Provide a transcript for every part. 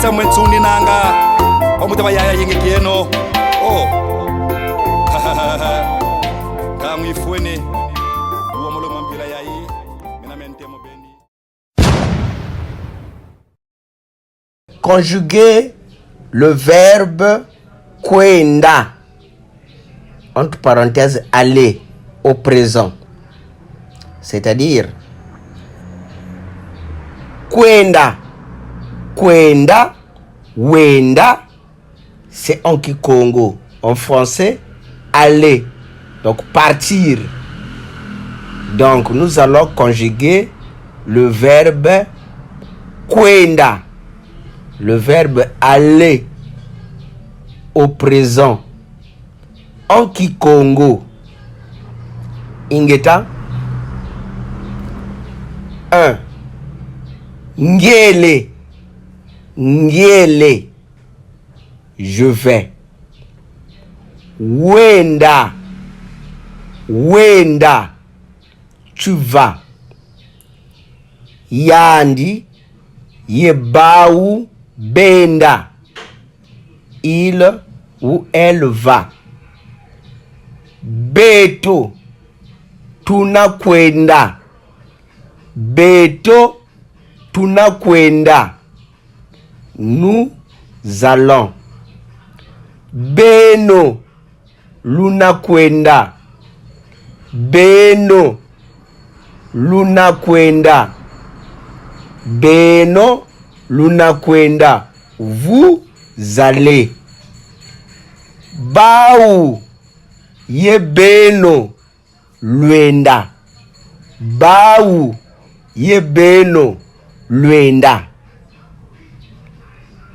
sa mwensuni nanga omutaba yaya yengekieno oh kamu ifuene uomolo mampila yayi minamente mo beni. Conjuguer le verbe kwenda, entre parenthèses aller, au présent. C'est-à-dire kwenda, kwenda, wenda, c'est en kikongo. En français, aller, donc partir. Donc nous allons conjuguer le verbe kwenda, le verbe aller au présent en kikongo. Ingeta 1. Ngele, ngele, je vais. Wenda, wenda, tu vas. Yandi, yebau, benda, il ou elle va. Beto, tunakwenda, beto, tunakwenda, nous allons. Beno, lunakwenda, beno, lunakwenda, beno, lunakwenda, vous allez. Bau, ye beno, luenda, bau, ye beno, luenda.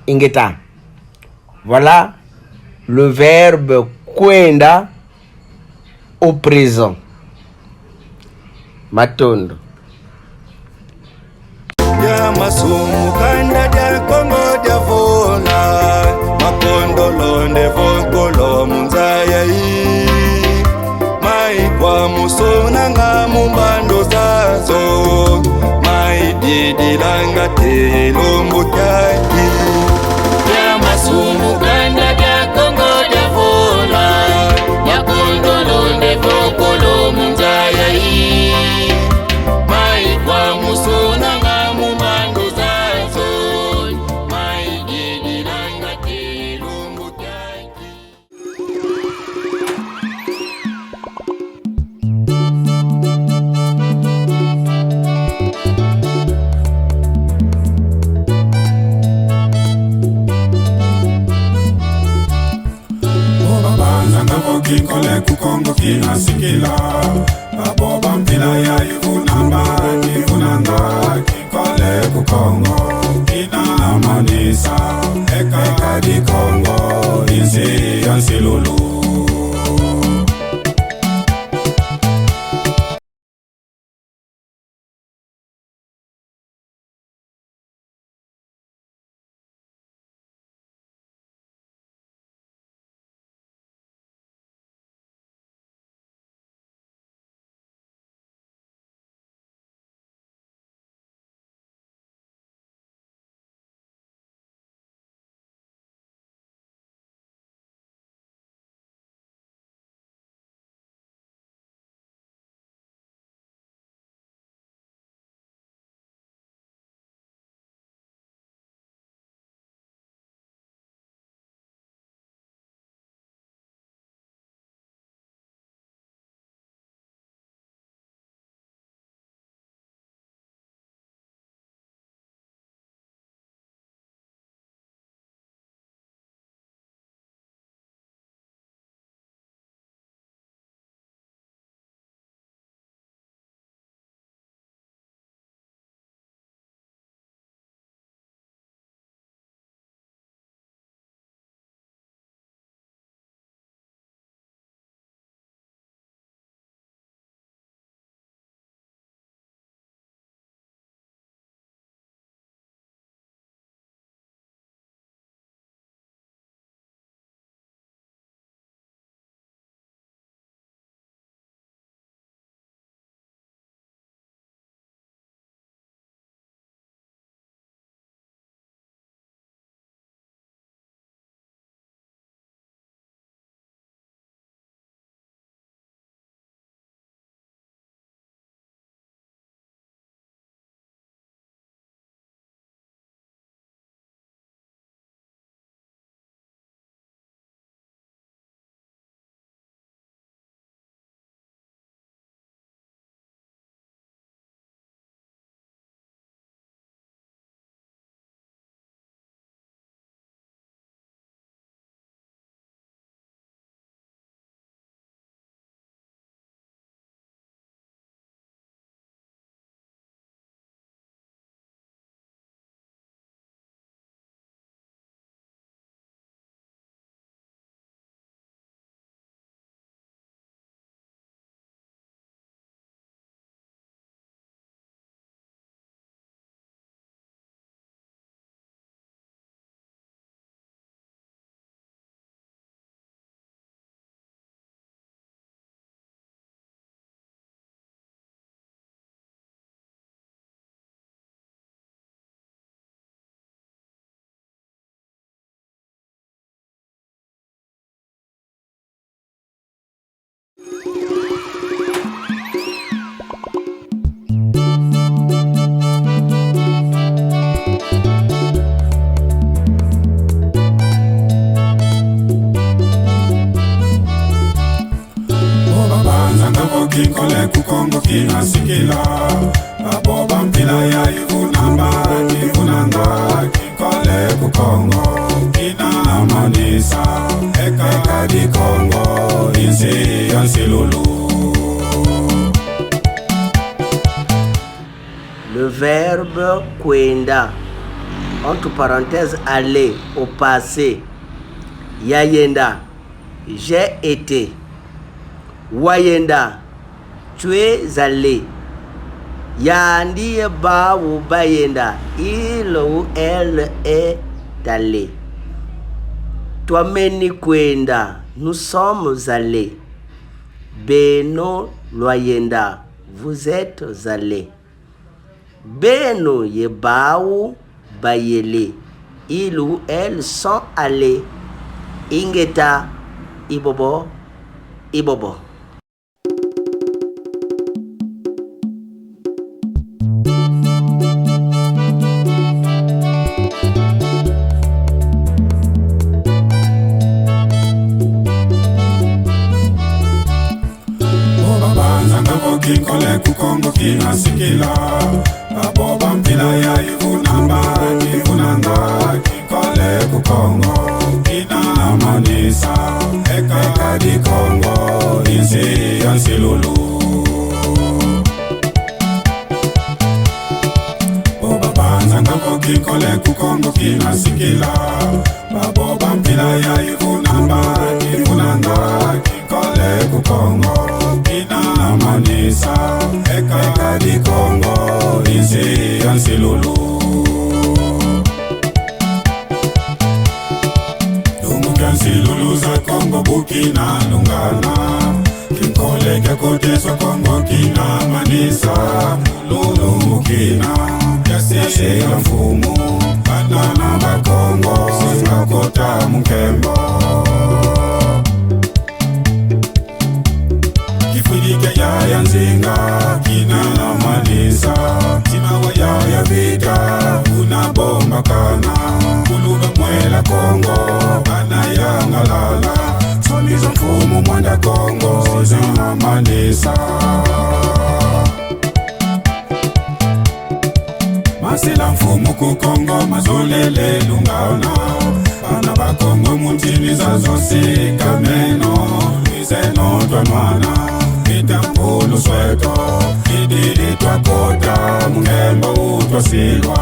Ingeta. Voilà le verbe kwenda au présent. Matondo. Ya masumu kanda dia kongo dia vola makondo londe vokolo munzaya yi mai kwa musona nga mumbando zazo mai didilanga te lombo kyaki ya masumu kanda dia kongo dia vola makondo londe vokolo munzaya yi mai kwa musona kikole kukongo kinasikila abo bampila ya ivunamba kivunanga kikole kukongo kinamanisa eka di kongo isi yansilulu kinkole kukongo kinasikila abo bampila ya ivunamba kivunanga kinkole kukongo kinamanisa eka di Kongo insi yansilulu. Le verbe kwenda, entre parenthèses aller au passé. Yayenda, j'ai été. Wayenda, tu es allé. Yandi ba ou bayenda, il ou elle est allé. Toi-meni kwenda, nous sommes allés. Beno loyenda, vous êtes allés. Beno ye baou bayele, ils ou elles sont allés. Ingeta ibobo ibobo. Kinkole kukongo kinasikila abo bampila ya ivunamba kivunanga kinkole kukongo kinamanisa eka di Kongo insi yansilulu. Obabanza ngako kinkole kukongo kinasikila abo bampila ya ivunamba kivunanga kinkole kukongo kinamanisa eka di Kongo insi yansilulu. Dungu za Kongo bukina lungana kinkole kakoteswa Kongo kinamanisa lulu kina yasila mfumu banana bakongo singakota mukembo. Kifwidike ya nzinga kinamanisa timawa ya vita kuna bomba kana kuluba mwela Kongo bana ya ngalala soliza mfumu mwanda Kongo zinamanisa. Masila mfumu ku Kongo mazolele lungana bana ba Kongo muntini zazosi kameno izeno twanwana itampulu sweto idili twakota mungembo utwasilwa.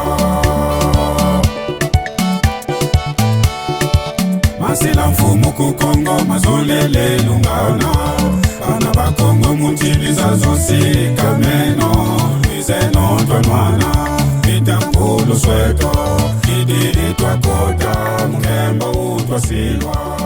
Masila mfumu ku Kongo mazolele lungana bana ba Kongo muntini zazosi kameno izeno twanwana itampulu sweto idili twakota mungembo utwasilwa.